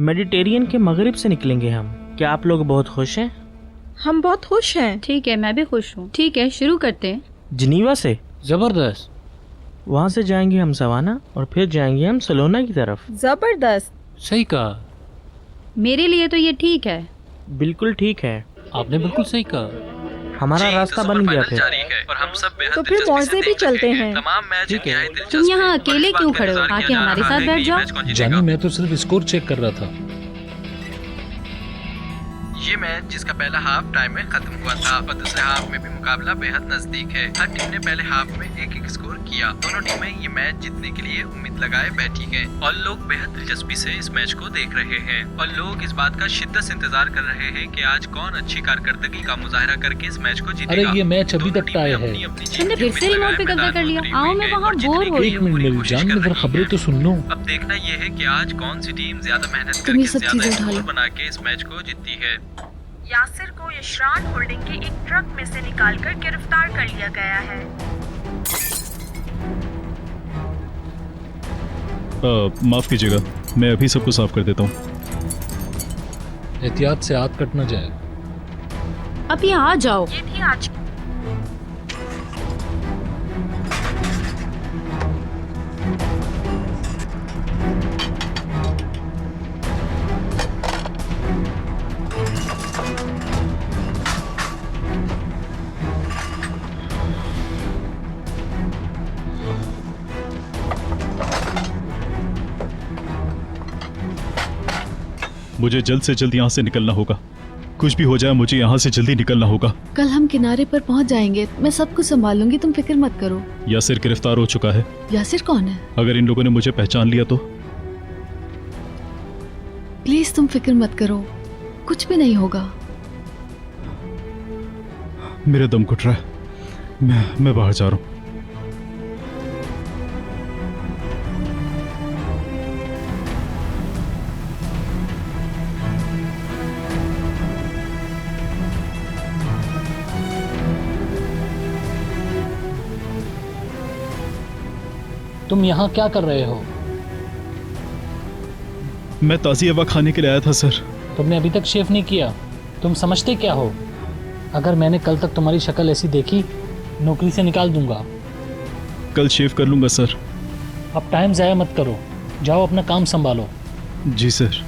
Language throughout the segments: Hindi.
मेडिटेरियन के मगरिब से निकलेंगे हम। क्या आप लोग बहुत खुश हैं? हम बहुत खुश हैं। ठीक है, मैं भी खुश हूँ। ठीक है, शुरू करते हैं। जिनीवा से? जबरदस्त। वहाँ से जाएंगे हम सवाना और फिर जाएंगे हम सलोना की तरफ। जबरदस्त। सही कहा। मेरे लिए तो ये ठीक है। बिल्कुल ठीक है, आपने बिल्कुल सही कहा। हमारा रास्ता बन गया फिर। और हम सब बेहद तो फिर मौजे भी चलते हैं। तमाम मैच ठीक है। तुम यहाँ अकेले क्यों खड़े हो? आके हमारे साथ बैठ जाओ। जानी, मैं तो सिर्फ स्कोर चेक कर रहा था। ये मैच जिसका पहला हाफ टाइम में खत्म हुआ था और दूसरे हाफ में भी मुकाबला बेहद नजदीक है। हर टीम ने पहले हाफ में एक एक स्कोर किया। दोनों टीमें ये मैच जीतने के लिए उम्मीद लगाए बैठी हैं और लोग बेहद दिलचस्पी से इस मैच को देख रहे हैं और लोग इस बात का शिद्दत से इंतजार कर रहे हैं कि आज कौन अच्छी कारकर्दगी का मुजाहरा करके इस मैच को जीतेगा। अरे ये मैच अभी तक टाई है। तुमने फिर से रिमोट पे कब्जा कर लिया। आओ, मैं वहाँ बोर हो रही एक हूँ। मिनट मेरी जान, मैं जरा खबरें तो सुन लूं। अब देखना ये है कि आज कौन सी टीम ज्यादा मेहनत तुम ये करके सब ज्यादा चीजें स्कोर ढालो। बना के इस मैच को जीतती है। यासिर को यशरान होल्डिंग के एक ट्रक में से निकालकर गिरफ्तार कर लिया गया है। माफ कीजिएगा, मैं अभी सबको साफ कर देता हूँ। एहतियात से हाथ कट न जाए। अब यहाँ आ जाओ। ये थी आज की मुझे जल्द से जल्द यहाँ से निकलना होगा। कुछ भी हो जाए, मुझे यहाँ से जल्दी निकलना होगा। कल हम किनारे पर पहुंच जाएंगे। मैं सब कुछ संभाल लूंगी, तुम फिक्र मत करो। यासिर गिरफ्तार हो चुका है। यासिर कौन है? अगर इन लोगों ने मुझे पहचान लिया तो? प्लीज तुम फिक्र मत करो, कुछ भी नहीं होगा। मेरा दम घुट रहा है। मैं बाहर जा रहा हूँ। तुम यहाँ क्या कर रहे हो? मैं ताज़ी हवा खाने के लिए आया था सर। तुमने अभी तक शेव नहीं किया। तुम समझते क्या हो? अगर मैंने कल तक तुम्हारी शक्ल ऐसी देखी, नौकरी से निकाल दूंगा। कल शेव कर लूँगा सर। अब टाइम ज़ाया मत करो, जाओ अपना काम संभालो। जी सर।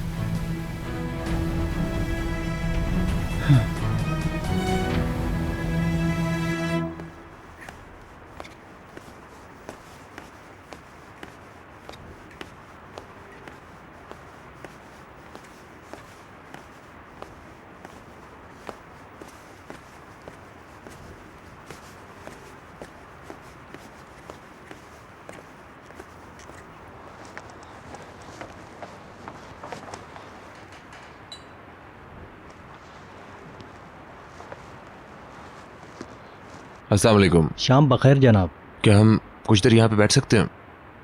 अस्सलाम वालेकुम। शाम बखैर जनाब। क्या हम कुछ देर यहाँ पे बैठ सकते हैं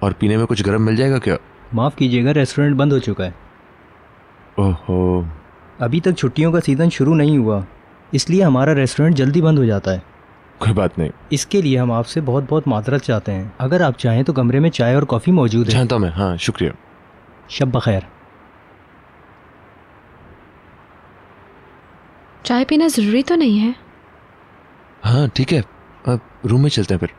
और पीने में कुछ गर्म मिल जाएगा क्या? माफ़ कीजिएगा, रेस्टोरेंट बंद हो चुका है। ओहो। अभी तक छुट्टियों का सीज़न शुरू नहीं हुआ, इसलिए हमारा रेस्टोरेंट जल्दी बंद हो जाता है। कोई बात नहीं। इसके लिए हम आपसे बहुत बहुत माजरत चाहते हैं। अगर आप चाहें तो कमरे में चाय और कॉफ़ी मौजूद है। जानता हूँ मैं, हाँ शुक्रिया। शब बखैर। चाय पीना जरूरी तो नहीं है। हाँ ठीक है, अब रूम में चलते हैं फिर।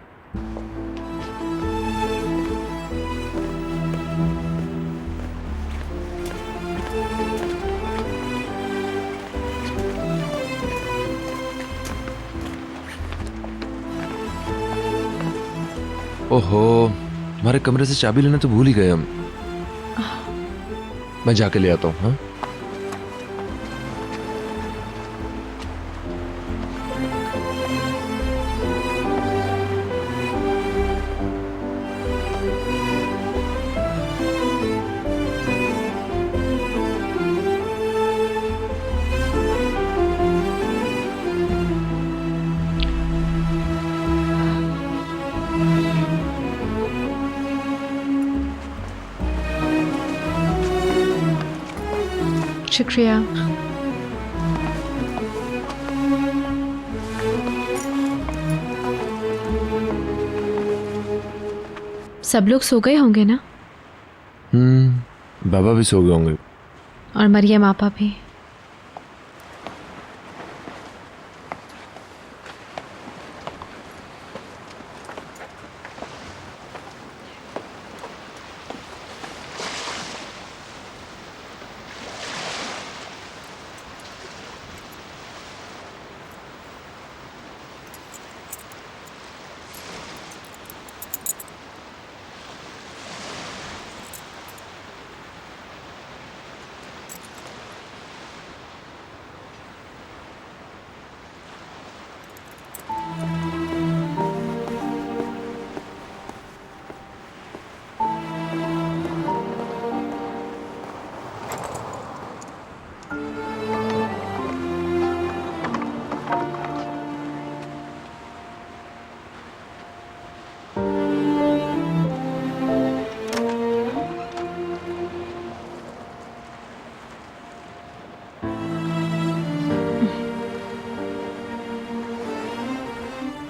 ओहो, हमारे कमरे से चाबी लेना तो भूल ही गए हम। मैं जाके ले आता हूँ। हाँ शुक्रिया। सब लोग सो गए होंगे ना? बाबा भी सो गए होंगे। और मरियम आपा भी।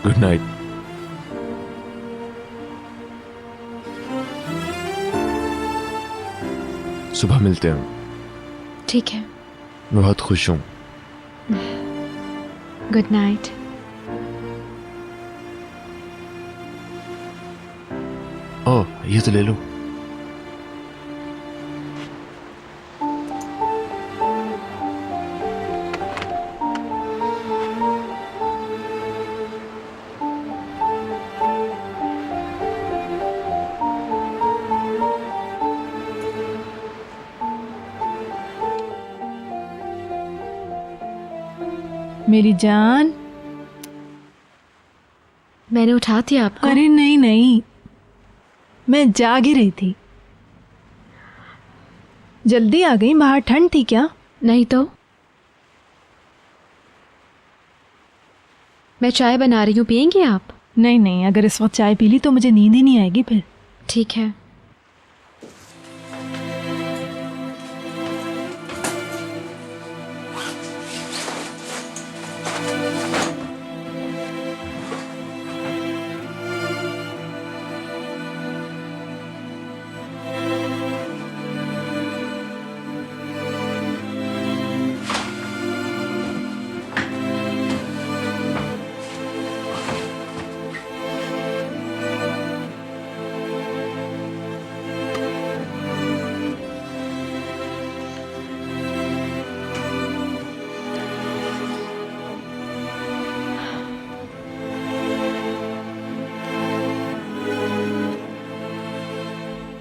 Good night. सुबह मिलते हैं। ठीक है। बहुत खुश हूँ। Good night. ओह, ये तो ले लो। मेरी जान। मैंने उठा दिया आपको? अरे नहीं नहीं, मैं जाग ही रही थी। जल्दी आ गई, बाहर ठंड थी क्या? नहीं तो। मैं चाय बना रही हूँ, पियेंगे आप? नहीं नहीं, अगर इस वक्त चाय पी ली तो मुझे नींद ही नहीं आएगी फिर। ठीक है।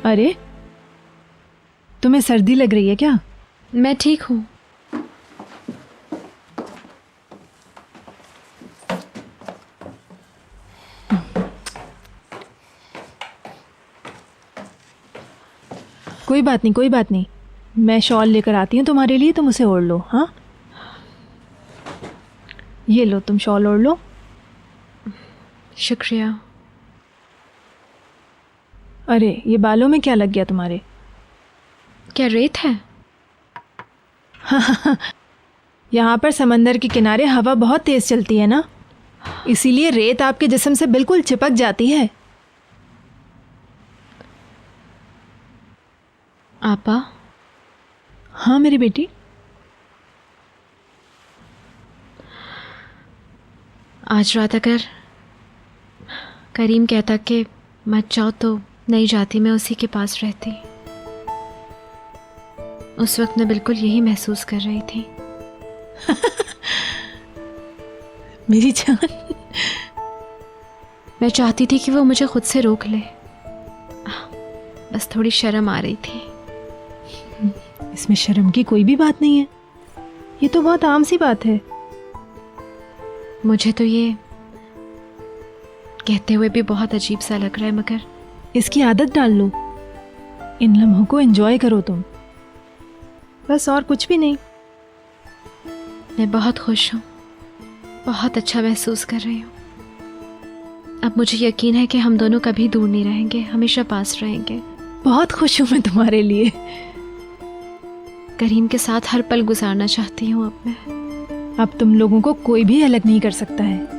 अरे, तुम्हें सर्दी लग रही है क्या? मैं ठीक हूँ। कोई बात नहीं, कोई बात नहीं, मैं शॉल लेकर आती हूँ तुम्हारे लिए, तुम उसे ओढ़ लो। हाँ, ये लो, तुम शॉल ओढ़ लो। शुक्रिया। अरे, ये बालों में क्या लग गया तुम्हारे? क्या रेत है? यहाँ पर समंदर के किनारे हवा बहुत तेज चलती है ना, इसीलिए रेत आपके जिस्म से बिल्कुल चिपक जाती है। आपा? हाँ मेरी बेटी। आज रात अगर करीम कहता कि मत जाओ तो नहीं जाती, मैं उसी के पास रहती। उस वक्त मैं बिल्कुल यही महसूस कर रही थी। मेरी जान, मैं चाहती थी कि वो मुझे खुद से रोक ले, बस थोड़ी शर्म आ रही थी। इसमें शर्म की कोई भी बात नहीं है, ये तो बहुत आम सी बात है। मुझे तो ये कहते हुए भी बहुत अजीब सा लग रहा है, मगर इसकी आदत डाल लो। इन लम्हों को एंजॉय करो तुम, बस, और कुछ भी नहीं। मैं बहुत खुश हूँ, बहुत अच्छा महसूस कर रही हूँ। अब मुझे यकीन है कि हम दोनों कभी दूर नहीं रहेंगे, हमेशा पास रहेंगे। बहुत खुश हूँ मैं तुम्हारे लिए। करीम के साथ हर पल गुजारना चाहती हूँ अब मैं। अब तुम लोगों को कोई भी अलग नहीं कर सकता है।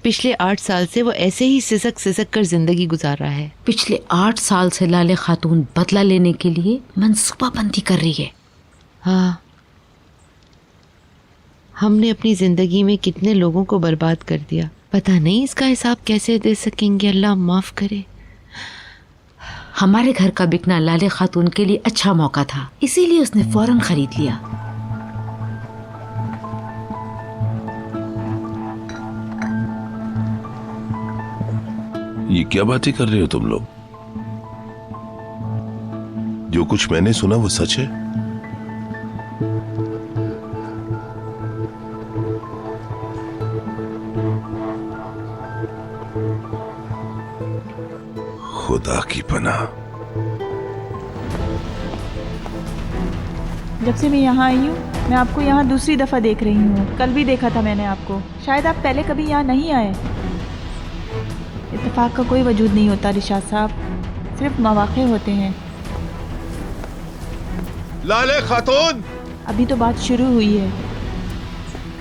पिछले 8 साल से वो ऐसे ही सिसक सिसक कर जिंदगी गुजार रहा है। पिछले 8 साल से लाले खातून बदला लेने के लिए मंसूबाबंदी कर रही है। हाँ, हमने अपनी जिंदगी में कितने लोगों को बर्बाद कर दिया, पता नहीं इसका हिसाब कैसे दे सकेंगे। अल्लाह माफ करे। हमारे घर का बिकना लाले खातून के लिए अच्छा मौका था, इसीलिए उसने फौरन खरीद लिया। ये क्या बातें कर रहे हो तुम लोग? जो कुछ मैंने सुना वो सच है? खुदा की पनाह। जब से मैं यहाँ आई हूँ, मैं आपको यहाँ दूसरी दफ़ा देख रही हूँ। कल भी देखा था मैंने आपको। शायद आप पहले कभी यहाँ नहीं आए। इत्तेफाक का कोई वजूद नहीं होता रिशाद साहब, सिर्फ मौक़े होते हैं। लाले खातून, अभी तो बात शुरू हुई है।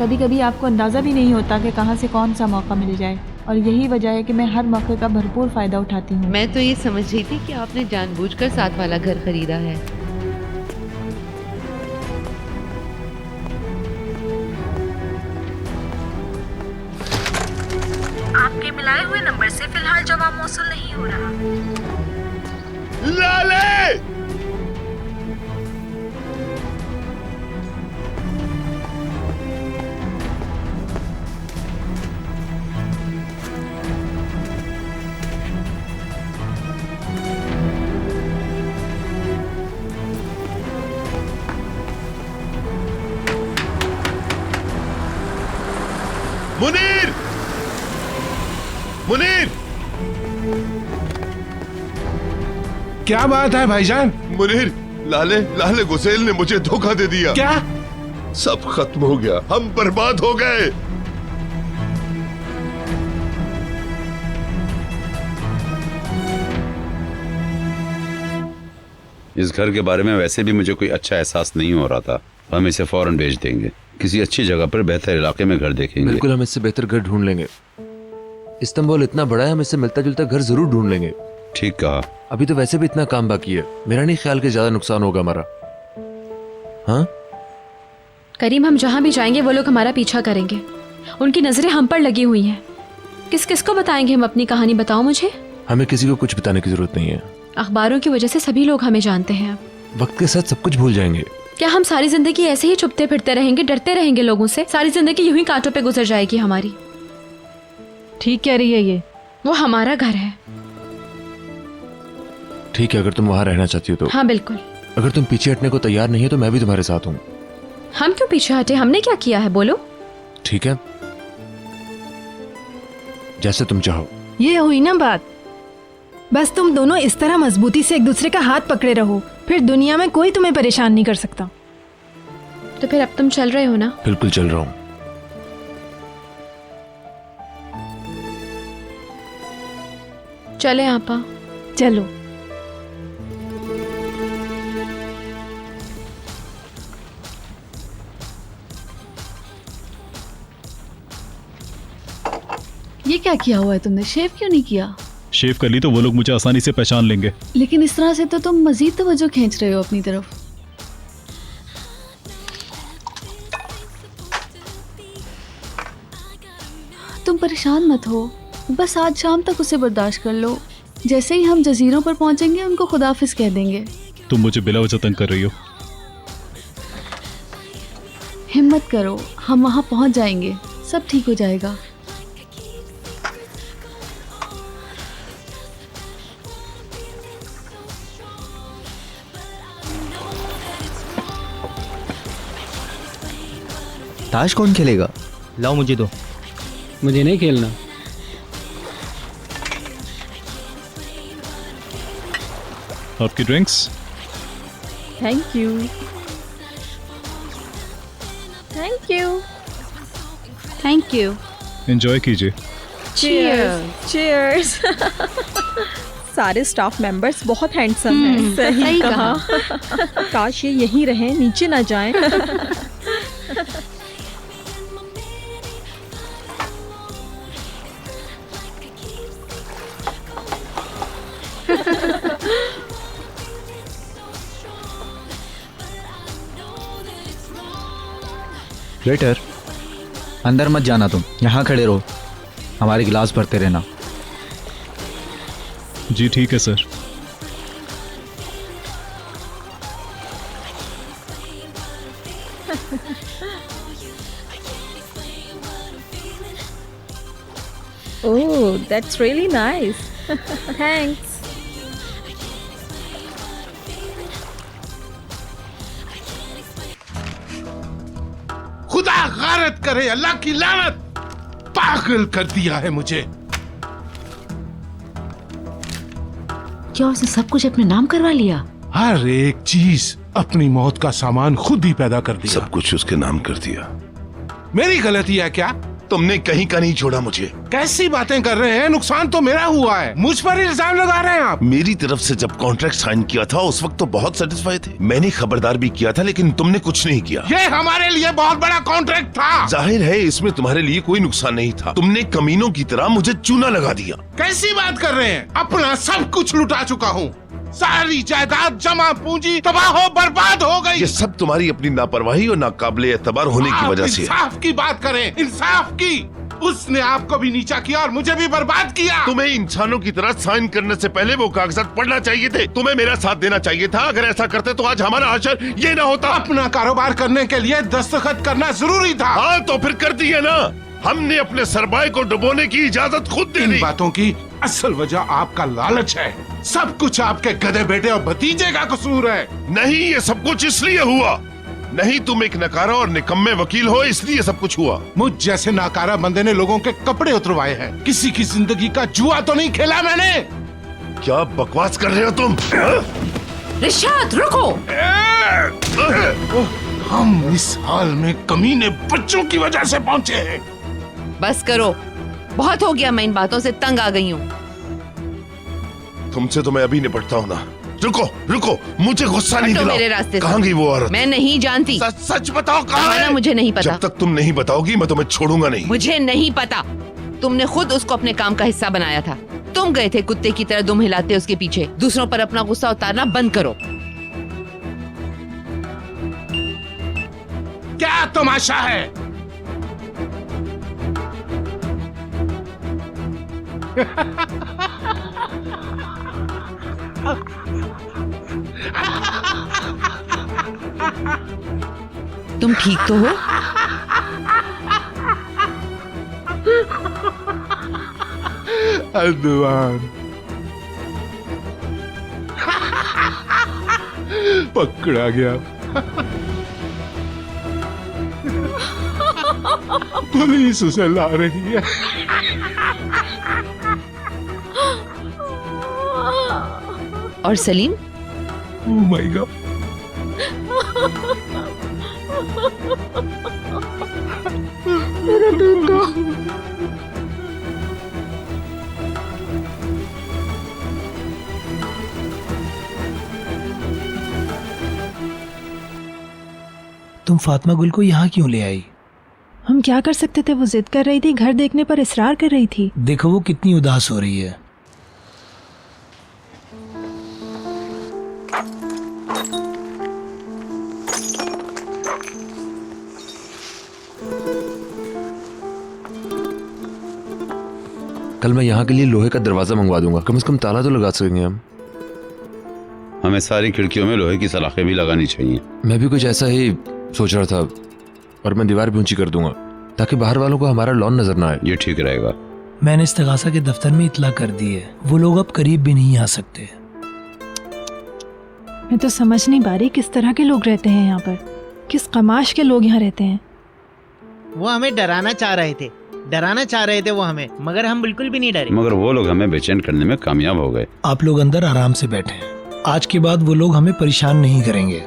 कभी कभी आपको अंदाज़ा भी नहीं होता कि कहाँ से कौन सा मौका मिल जाए, और यही वजह है कि मैं हर मौके का भरपूर फ़ायदा उठाती हूँ। मैं तो ये समझ रही थी कि आपने जानबूझकर साथ वाला घर खरीदा है। आपके मिलाए हुए नंबर से फिलहाल जवाब मौसूल नहीं हो रहा। लाले! मुनीर! मुनीर! क्या बात है भाईजान? मुनीर, लाले गुसेल ने मुझे धोखा दे दिया। क्या? सब खत्म हो गया, हम बर्बाद हो गए। इस घर के बारे में वैसे भी मुझे कोई अच्छा एहसास नहीं हो रहा था। हम इसे फौरन बेच देंगे, किसी अच्छी जगह पर बेहतर इलाके में घर देखेंगे। बिल्कुल, हम इससे बेहतर घर ढूंढ लेंगे। इस्तांबुल इतना बड़ा है, हम इससे मिलता जुलता घर जरूर ढूंढ लेंगे। ठीक कहा। अभी तो वैसे भी इतना काम बाकी है, मेरा नहीं ख्याल कि ज्यादा नुकसान होगा हमारा। हाँ करीम, हम जहाँ भी जाएंगे वो लोग हमारा पीछा करेंगे। उनकी नजरें हम पर लगी हुई हैं। किस किस को बताएंगे हम अपनी कहानी? बताओ मुझे। हमें किसी को कुछ बताने की जरूरत नहीं है। अखबारों की वजह से सभी लोग हमें जानते हैं। वक्त के साथ सब कुछ भूल जाएंगे। क्या हम सारी जिंदगी ऐसे ही छुपते फिरते रहेंगे, डरते रहेंगे लोगों से? सारी जिंदगी यूं ही कांटों पे गुजर जाएगी हमारी। ठीक कह रही है ये। वो हमारा घर है। ठीक है, अगर तुम वहां रहना चाहती हो तो। हाँ बिल्कुल। अगर तुम पीछे हटने को तैयार नहीं हो तो मैं भी तुम्हारे साथ हूँ। हम क्यों पीछे हटे? हमने क्या किया है? बोलो। ठीक है, जैसे तुम चाहो। ये हुई ना बात। बस तुम दोनों इस तरह मजबूती से एक दूसरे का हाथ पकड़े रहो, फिर दुनिया में कोई तुम्हें परेशान नहीं कर सकता। तो फिर अब तुम चल रहे हो ना? बिल्कुल चल रहा हूँ। चले आपा। चलो। ये क्या किया हुआ है तुमने? शेव क्यों नहीं किया? शेव कर ली तो वो लोग मुझे आसानी से पहचान लेंगे। लेकिन इस तरह से तो तुम मजीद तवज्जो खींच रहे हो अपनी तरफ। तुम परेशान मत हो, बस आज शाम तक उसे बर्दाश्त कर लो। जैसे ही हम जजीरों पर पहुंचेंगे उनको खुदाफिज कह देंगे। तुम मुझे बिला वजह तंग कर रही हो। हिम्मत करो, हम वहां पहुंच जाएंगे, सब ठीक हो जाएगा। ताश कौन खेलेगा? लाओ मुझे दो। मुझे नहीं खेलना। आपकी drinks. Thank you. Thank you. Thank you. Enjoy कीजिए। चीयर्स। चीयर्स। सारे स्टाफ मेंबर्स बहुत हैंडसम हैं। सही कहा। काश ये यहीं रहें, नीचे ना जाएं। वेटर, अंदर मत जाना, तुम यहाँ खड़े रहो, हमारे गिलास भरते रहना। जी ठीक है sir. Oh, that's really nice. Thanks. खुदा गारत करे, अल्लाह की लानत, पागल कर दिया है मुझे। क्या उसने सब कुछ अपने नाम करवा लिया? हर एक चीज अपनी मौत का सामान खुद ही पैदा कर दिया। सब कुछ उसके नाम कर दिया। मेरी गलती है क्या? तुमने कहीं का नहीं छोड़ा मुझे। कैसी बातें कर रहे हैं? नुकसान तो मेरा हुआ है, मुझ पर इल्जाम लगा रहे हैं आप। मेरी तरफ से जब कॉन्ट्रैक्ट साइन किया था उस वक्त तो बहुत सेटिस्फाई थे, मैंने खबरदार भी किया था, लेकिन तुमने कुछ नहीं किया। ये हमारे लिए बहुत बड़ा कॉन्ट्रैक्ट था। जाहिर है इसमें तुम्हारे लिए कोई नुकसान नहीं था, तुमने कमीनों की तरह मुझे चूना लगा दिया। कैसी बात कर रहे हैं? अपना सब कुछ लुटा चुका हूँ, सारी जायदाद, जमा पूंजी तबाह हो बर्बाद हो गई। ये सब तुम्हारी अपनी लापरवाही और नाकाबिले एतबार होने की वजह से। इंसाफ की बात करें, इंसाफ की। उसने आपको भी नीचा किया और मुझे भी बर्बाद किया। तुम्हें इंसानों की तरह साइन करने से पहले वो कागजात पढ़ना चाहिए थे, तुम्हें मेरा साथ देना चाहिए था। अगर ऐसा करते तो आज हमारा हाशर ये ना होता। अपना कारोबार करने के लिए दस्तखत करना जरूरी था। हाँ तो फिर कर दिए ना। हमने अपने सरमाए को डुबोने की इजाजत खुद दे दी। इन बातों की असल वजह आपका लालच है। सब कुछ आपके गधे बेटे और भतीजे का कसूर है। नहीं, ये सब कुछ इसलिए हुआ। नहीं, तुम एक नकारा और निकम्मे वकील हो, इसलिए सब कुछ हुआ। मुझ जैसे नाकारा बंदे ने लोगों के कपड़े उतरवाए हैं। किसी की जिंदगी का जुआ तो नहीं खेला मैंने। क्या बकवास कर रहे हो तुम? रिशाद रुको। हम इस हाल में कमीने बच्चों की वजह से पहुंचे हैं। बस करो, बहुत हो गया, मैं इन बातों से तंग आ गई हूँ। तुमसे तो मैं अभी निपटता हूँ ना। रुको रुको, मुझे गुस्सा नहीं दिलाओ। मेरे रास्ते से। कहाँ गई वो औरत? मैं नहीं जानती। सच बताओ, कहाँ है? मुझे नहीं पता। जब तक तुम नहीं बताओगी मैं तुम्हें छोड़ूंगा नहीं। मुझे नहीं पता। तुमने खुद उसको अपने काम का हिस्सा बनाया था। तुम गए थे कुत्ते की तरह दुम हिलाते उसके पीछे। दूसरों पर अपना गुस्सा उतारना बंद करो। क्या तमाशा है? तुम ठीक तो हो? अदवान पकड़ा गया। पुलिस उसे ला रही है। और सलीम? Oh my God. मेरा बेटा। तुम फातिमा गुल को यहाँ क्यों ले आई? हम क्या कर सकते थे, वो जिद कर रही थी, घर देखने पर इसरार कर रही थी। देखो वो कितनी उदास हो रही है। कल मैं यहाँ के लिए लोहे का दरवाजा मंगवा दूंगा, कम से कम ताला तो लगा सकेंगे हम। हमें सारी खिड़कियों में लोहे की सलाखें भी लगानी चाहिए। मैं भी कुछ ऐसा ही सोच रहा था, और मैं दीवार भी ऊंची कर दूंगा ताकि बाहर वालों को हमारा लॉन नजर ना आए। ये ठीक रहेगा। मैंने इस्तिगासा के दफ्तर में इतला कर दी है, वो लोग अब करीब भी नहीं आ सकते। मैं तो समझ नहीं पा रही किस तरह के लोग रहते हैं यहाँ पर, किस कमाश के लोग यहाँ रहते हैं। वो हमें डराना चाह रहे थे, वो हमें, मगर हम बिल्कुल भी नहीं डरे। मगर वो लोग हमें बेचैन करने में कामयाब हो गए। आप लोग अंदर आराम से बैठे हैं, आज के बाद वो लोग हमें परेशान नहीं करेंगे।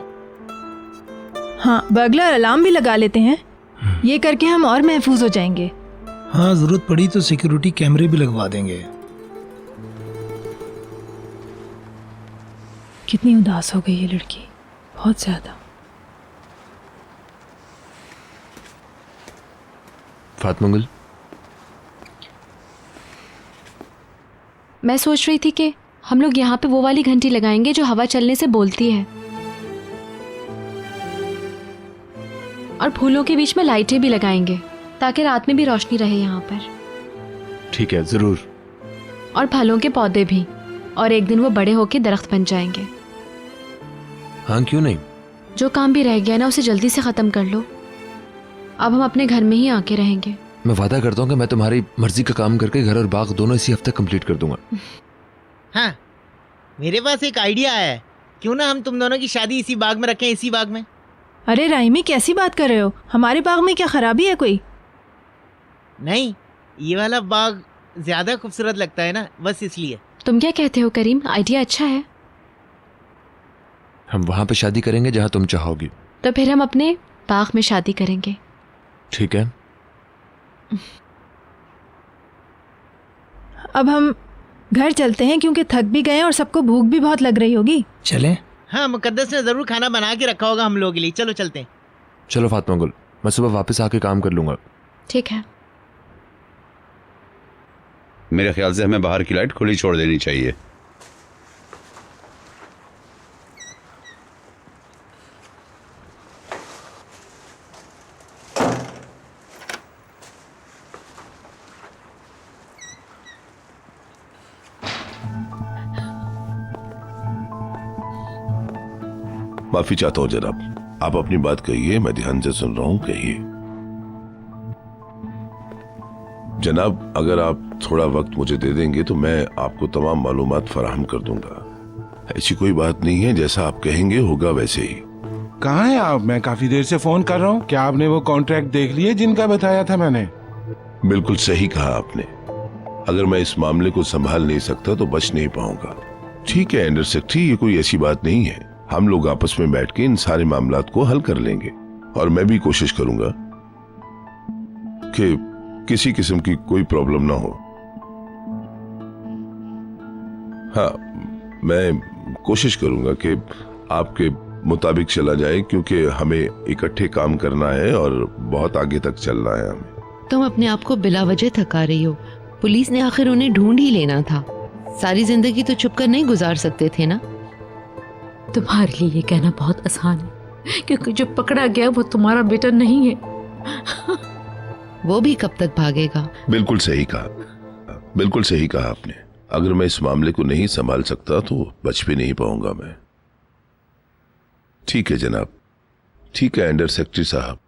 हाँ, बर्गलर अलार्म भी लगा लेते हैं, ये करके हम और महफूज हो जाएंगे। हाँ, जरूरत पड़ी तो सिक्योरिटी कैमरे भी लगवा देंगे। कितनी उदास हो गई ये लड़की, बहुत ज्यादा। फातिमा गुल, मैं सोच रही थी कि हम लोग यहाँ पे वो वाली घंटी लगाएंगे जो हवा चलने से बोलती है। और फूलों के बीच में लाइटें भी लगाएंगे ताकि रात में भी रोशनी रहे यहाँ पर। ठीक है, जरूर। और फलों के पौधे भी, और एक दिन वो बड़े होके दरख्त बन जाएंगे। हाँ, क्यों नहीं। जो काम भी रह गया ना उसे जल्दी से ख़त्म कर लो। अब हम अपने घर में ही आके रहेंगे। मैं वादा करता हूँ कि मैं तुम्हारी मर्जी का काम करके घर और बाग दोनों इसी हफ्ते कंप्लीट कर दूंगा। हाँ, मेरे पास एक आइडिया है। क्यों ना हम तुम दोनों की शादी इसी बाग में रखें, इसी बाग में। अरे राइमी, कैसी बात कर रहे हो? हमारे बाग में क्या खराबी है कोई? नहीं, ये वाला बाग ज्यादा खूबसूरत लगता है ना, बस इसलिए। तुम क्या कहते हो करीम? आइडिया अच्छा है। हम वहां पे शादी करेंगे जहां तुम चाहोगी। तो फिर हम अपने बाग में शादी करेंगे। ठीक है। अब हम घर चलते हैं क्योंकि थक भी गए और सबको भूख भी बहुत लग रही होगी। चलें? हाँ, मुकद्दस ने जरूर खाना बना के रखा होगा हम लोगों के लिए। चलो चलते हैं। चलो फातिमा गुल, मैं सुबह वापस आके काम कर लूंगा। ठीक है। मेरे ख्याल से हमें बाहर की लाइट खुली छोड़ देनी चाहिए। माफी चाहता हूँ जनाब, आप अपनी बात कहिए, मैं ध्यान से सुन रहा हूँ। कहिए जनाब, अगर आप थोड़ा वक्त मुझे दे देंगे तो मैं आपको तमाम मालूमात फराहम कर दूंगा। ऐसी कोई बात नहीं है, जैसा आप कहेंगे होगा वैसे ही। कहाँ हैं आप? मैं काफी देर से फोन कर रहा हूँ। क्या आपने वो कॉन्ट्रैक्ट देख लिया जिनका बताया था मैंने? बिल्कुल सही कहा आपने। अगर मैं इस मामले को संभाल नहीं सकता तो बच नहीं पाऊंगा। ठीक है अंडर सेक्रेटरी, ये कोई ऐसी बात नहीं है। हम लोग आपस में बैठ के इन सारे मामलात को हल कर लेंगे और मैं भी कोशिश करूंगा कि किसी किस्म की कोई प्रॉब्लम ना हो। हाँ, मैं कोशिश करूंगा कि आपके मुताबिक चला जाए, क्योंकि हमें इकट्ठे काम करना है और बहुत आगे तक चलना है हमें। तुम अपने आप को बिला वजह थका रही हो। पुलिस ने आखिर उन्हें ढूंढ ही लेना था। सारी जिंदगी तो छुपकर नहीं गुजार सकते थे ना। तुम्हारे लिए ये कहना बहुत आसान है, क्योंकि जो पकड़ा गया वो तुम्हारा बेटा नहीं है। वो भी कब तक भागेगा? बिल्कुल सही कहा, बिल्कुल सही कहा आपने। अगर मैं इस मामले को नहीं संभाल सकता तो बच भी नहीं पाऊंगा मैं। ठीक है जनाब, ठीक है अंडर सेक्रेटरी साहब,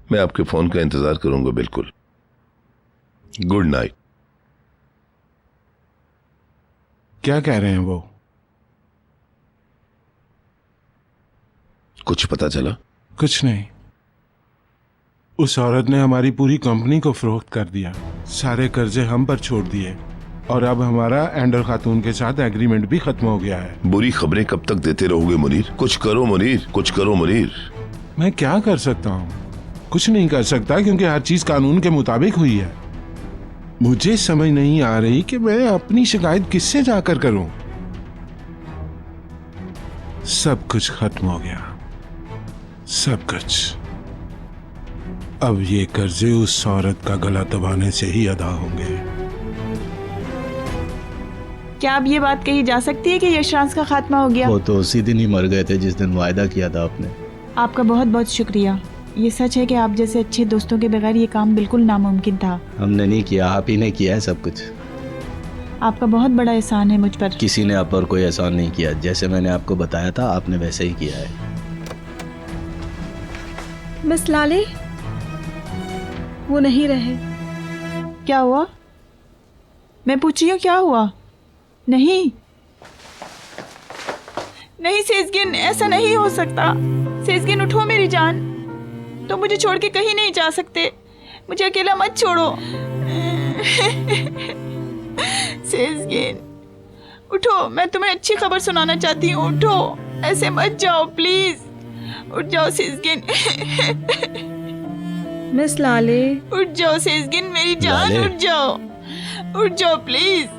मैं आपके फोन का इंतजार करूंगा। बिल्कुल। Good night. क्या कह रहे हैं वो? कुछ पता चला? कुछ नहीं। उस औरत ने हमारी पूरी कंपनी को फरोख्त कर दिया, सारे कर्जे हम पर छोड़ दिए और अब हमारा एंडर खातून के साथ एग्रीमेंट भी खत्म हो गया है। बुरी खबरें कब तक देते रहोगे मुनीर? कुछ करो मुनीर, कुछ करो मुनीर। मैं क्या कर सकता हूँ? कुछ नहीं कर सकता, क्योंकि हर चीज कानून के मुताबिक हुई है। मुझे समझ नहीं आ रही कि मैं अपनी शिकायत किससे जाकर करूं। सब कुछ खत्म हो गया, सब कुछ। अब ये कर्जे उस औरत का गला दबाने से ही अदा होंगे। क्या अब ये बात कही जा सकती है कि यशराज का खात्मा हो गया? वो तो उसी दिन ही मर गए थे जिस दिन वायदा किया था आपने। आपका बहुत बहुत शुक्रिया। ये सच है कि आप जैसे अच्छे दोस्तों के बगैर ये काम बिल्कुल नामुमकिन था। हमने नहीं किया, आप ही ने किया है सब कुछ। आपका बहुत बड़ा एहसान है मुझ पर। किसी ने आप पर कोई एहसान नहीं किया, जैसे मैंने आपको बताया था आपने वैसे ही किया है। मिस लाले, वो नहीं रहे। क्या हुआ? मैं पूछ रही हूँ क्या हुआ? नहीं नहीं सेजगिन, ऐसा नहीं हो सकता। सेजगिन उठो मेरी जान, तो मुझे छोड़ के कहीं नहीं जा सकते। मुझे अकेला मत छोड़ो। सेजगिन उठो, मैं तुम्हें अच्छी खबर सुनाना चाहती हूँ। उठो, ऐसे मत जाओ प्लीज। उठ जाओ सेजगिन। मिस लाले उठ जाओ सेजगिन मेरी जान, उठ जाओ, उठ जाओ प्लीज।